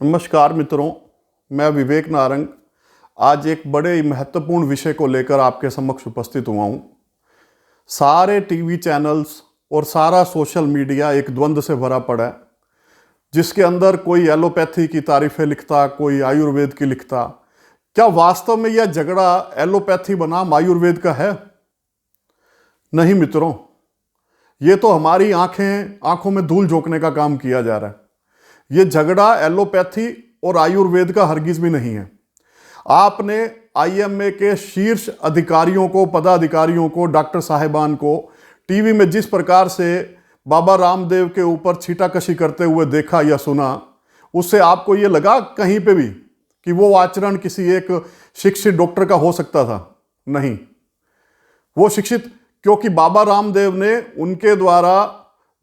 नमस्कार मित्रों, मैं विवेक नारंग आज एक बड़े ही महत्वपूर्ण विषय को लेकर आपके समक्ष उपस्थित हुआ हूँ। सारे टीवी चैनल्स और सारा सोशल मीडिया एक द्वंद्व से भरा पड़ा है, जिसके अंदर कोई एलोपैथी की तारीफें लिखता, कोई आयुर्वेद की लिखता। क्या वास्तव में यह झगड़ा एलोपैथी बनाम आयुर्वेद का है? नहीं मित्रों, ये तो हमारी आंखों में धूल झोंकने का काम किया जा रहा है। ये झगड़ा एलोपैथी और आयुर्वेद का हरगिज भी नहीं है। आपने आईएमए के शीर्ष अधिकारियों को, पदाधिकारियों को, डॉक्टर साहिबान को टीवी में जिस प्रकार से बाबा रामदेव के ऊपर छीटाकशी करते हुए देखा या सुना, उससे आपको ये लगा कहीं पे भी कि वो आचरण किसी एक शिक्षित डॉक्टर का हो सकता था? नहीं, वो शिक्षित, क्योंकि बाबा रामदेव ने उनके द्वारा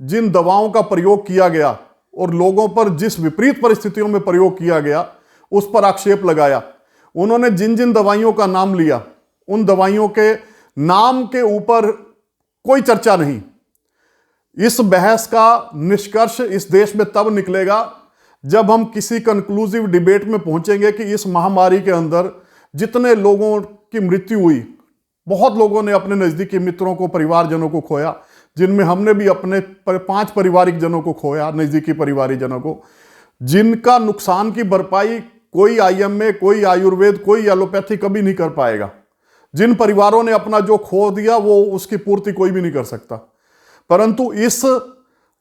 जिन दवाओं का प्रयोग किया गया और लोगों पर जिस विपरीत परिस्थितियों में प्रयोग किया गया, उस पर आक्षेप लगाया। उन्होंने जिन जिन दवाइयों का नाम लिया, उन दवाइयों के नाम के ऊपर कोई चर्चा नहीं। इस बहस का निष्कर्ष इस देश में तब निकलेगा जब हम किसी कंक्लूसिव डिबेट में पहुंचेंगे कि इस महामारी के अंदर जितने लोगों की मृत्यु हुई, बहुत लोगों ने अपने नज़दीकी मित्रों को, परिवारजनों को खोया, जिनमें हमने भी अपने 5 पारिवारिक जनों को खोया, नज़दीकी पारिवारिक जनों को, जिनका नुकसान की भरपाई कोई आईएमए, कोई आयुर्वेद, कोई एलोपैथी कभी नहीं कर पाएगा। जिन परिवारों ने अपना जो खो दिया, वो उसकी पूर्ति कोई भी नहीं कर सकता। परंतु इस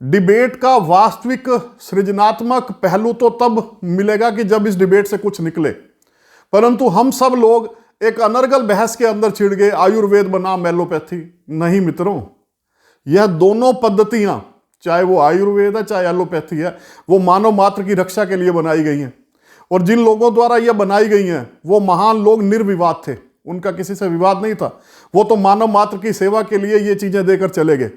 डिबेट का वास्तविक सृजनात्मक पहलू तो तब मिलेगा कि जब इस डिबेट से कुछ निकले। परंतु हम सब लोग एक अनर्गल बहस के अंदर छिड़ गए, आयुर्वेद बनाम एलोपैथी। नहीं मित्रों, यह दोनों पद्धतियां, चाहे वो आयुर्वेद है चाहे एलोपैथी है, वो मानव मात्र की रक्षा के लिए बनाई गई हैं। और जिन लोगों द्वारा यह बनाई गई हैं, वो महान लोग निर्विवाद थे, उनका किसी से विवाद नहीं था। वो तो मानव मात्र की सेवा के लिए ये चीजें देकर चले गए।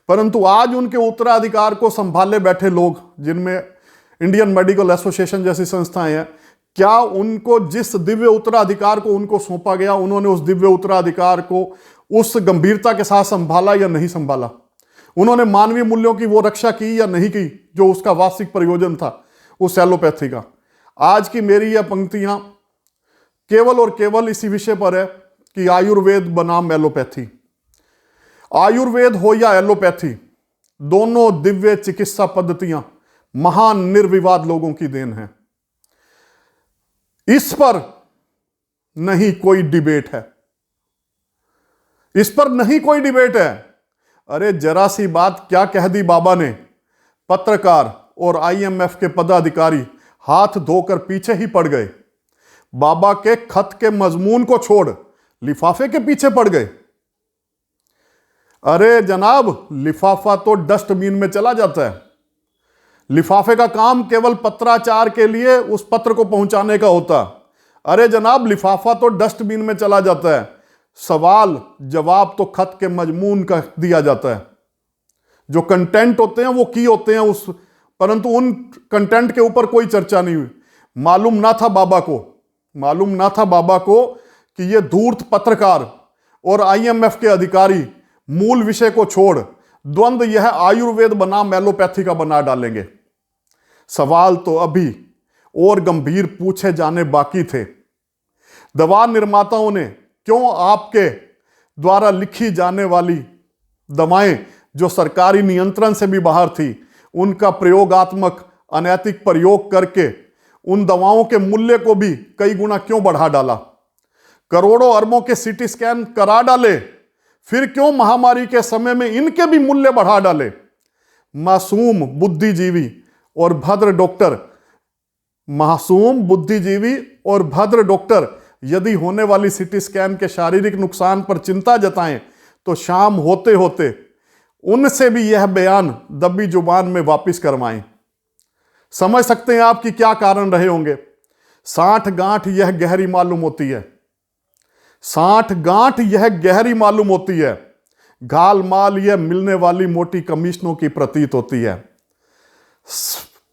परंतु आज उनके उत्तराधिकार को संभाले बैठे लोग, जिनमें इंडियन मेडिकल एसोसिएशन जैसी संस्थाएं हैं, क्या उनको जिस दिव्य उत्तराधिकार को उनको सौंपा गया, उन्होंने उस दिव्य उत्तराधिकार को उस गंभीरता के साथ संभाला या नहीं संभाला? उन्होंने मानवीय मूल्यों की वो रक्षा की या नहीं की, जो उसका वास्तविक प्रयोजन था उस एलोपैथी का? आज की मेरी यह पंक्तियां केवल और केवल इसी विषय पर है कि आयुर्वेद बनाम एलोपैथी। आयुर्वेद हो या एलोपैथी, दोनों दिव्य चिकित्सा पद्धतियां महान निर्विवाद लोगों की देन है। इस पर नहीं कोई डिबेट है, इस पर नहीं कोई डिबेट है। अरे जरा सी बात क्या कह दी बाबा ने, पत्रकार और आईएमएफ के पदाधिकारी हाथ धोकर पीछे ही पड़ गए। बाबा के खत के मजमून को छोड़ लिफाफे के पीछे पड़ गए। अरे जनाब, लिफाफा तो डस्टबिन में चला जाता है। लिफाफे का काम केवल पत्राचार के लिए उस पत्र को पहुंचाने का होता। अरे जनाब, लिफाफा तो डस्टबिन में चला जाता है। सवाल जवाब तो खत के मजमून का दिया जाता है। जो कंटेंट होते हैं वो की होते हैं उस, परंतु उन कंटेंट के ऊपर कोई चर्चा नहीं हुई। मालूम ना था बाबा को कि ये धूर्त पत्रकार और आईएमएफ के अधिकारी मूल विषय को छोड़ द्वंद्व यह आयुर्वेद बनाम एलोपैथी का बना डालेंगे। सवाल तो अभी और गंभीर पूछे जाने बाकी थे। दवा निर्माताओं ने क्यों आपके द्वारा लिखी जाने वाली दवाएं जो सरकारी नियंत्रण से भी बाहर थी, उनका प्रयोगात्मक अनैतिक प्रयोग करके उन दवाओं के मूल्य को भी कई गुना क्यों बढ़ा डाला? करोड़ों अरबों के सीटी स्कैन करा डाले, फिर क्यों महामारी के समय में इनके भी मूल्य बढ़ा डाले? मासूम बुद्धिजीवी और भद्र डॉक्टर यदि होने वाली सीटी स्कैन के शारीरिक नुकसान पर चिंता जताएं, तो शाम होते होते उनसे भी यह बयान दबी जुबान में वापस करवाएं। समझ सकते हैं आप कि क्या कारण रहे होंगे। 60 गांठ यह गहरी मालूम होती है। 60 गांठ यह गहरी मालूम होती है। घाल माल यह मिलने वाली मोटी कमीशनों की प्रतीत होती है।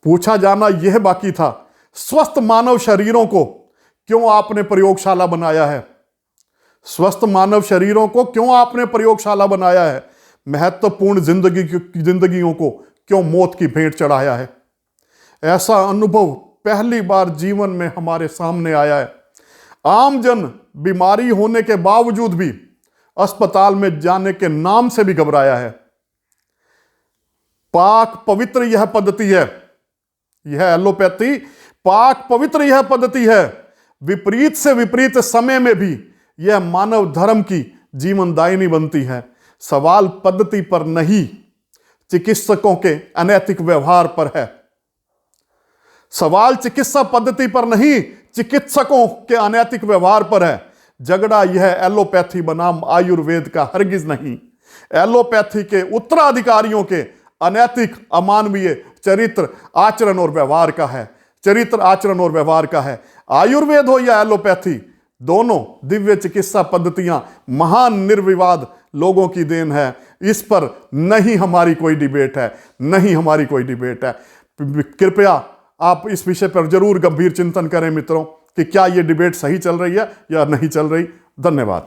पूछा जाना यह बाकी था, स्वस्थ मानव शरीरों को क्यों आपने प्रयोगशाला बनाया है? स्वस्थ मानव शरीरों को क्यों आपने प्रयोगशाला बनाया है? महत्वपूर्ण जिंदगियों को क्यों मौत की भेंट चढ़ाया है? ऐसा अनुभव पहली बार जीवन में हमारे सामने आया है। आमजन बीमारी होने के बावजूद भी अस्पताल में जाने के नाम से भी घबराया है। पाक पवित्र यह पद्धति है, यह एलोपैथी पाक पवित्र यह पद्धति है। विपरीत से विपरीत समय में भी यह मानव धर्म की जीवनदायिनी बनती है। सवाल पद्धति पर नहीं, चिकित्सकों के अनैतिक व्यवहार पर है। सवाल चिकित्सा पद्धति पर नहीं, चिकित्सकों के अनैतिक व्यवहार पर है। झगड़ा यह एलोपैथी बनाम आयुर्वेद का हरगिज नहीं, एलोपैथी के उत्तराधिकारियों के अनैतिक अमानवीय चरित्र आचरण और व्यवहार का है। चरित्र आचरण और व्यवहार का है। आयुर्वेद हो या एलोपैथी, दोनों दिव्य चिकित्सा पद्धतियां महान निर्विवाद लोगों की देन है। इस पर नहीं हमारी कोई डिबेट है, नहीं हमारी कोई डिबेट है। कृपया आप इस विषय पर जरूर गंभीर चिंतन करें मित्रों कि क्या यह डिबेट सही चल रही है या नहीं चल रही। धन्यवाद।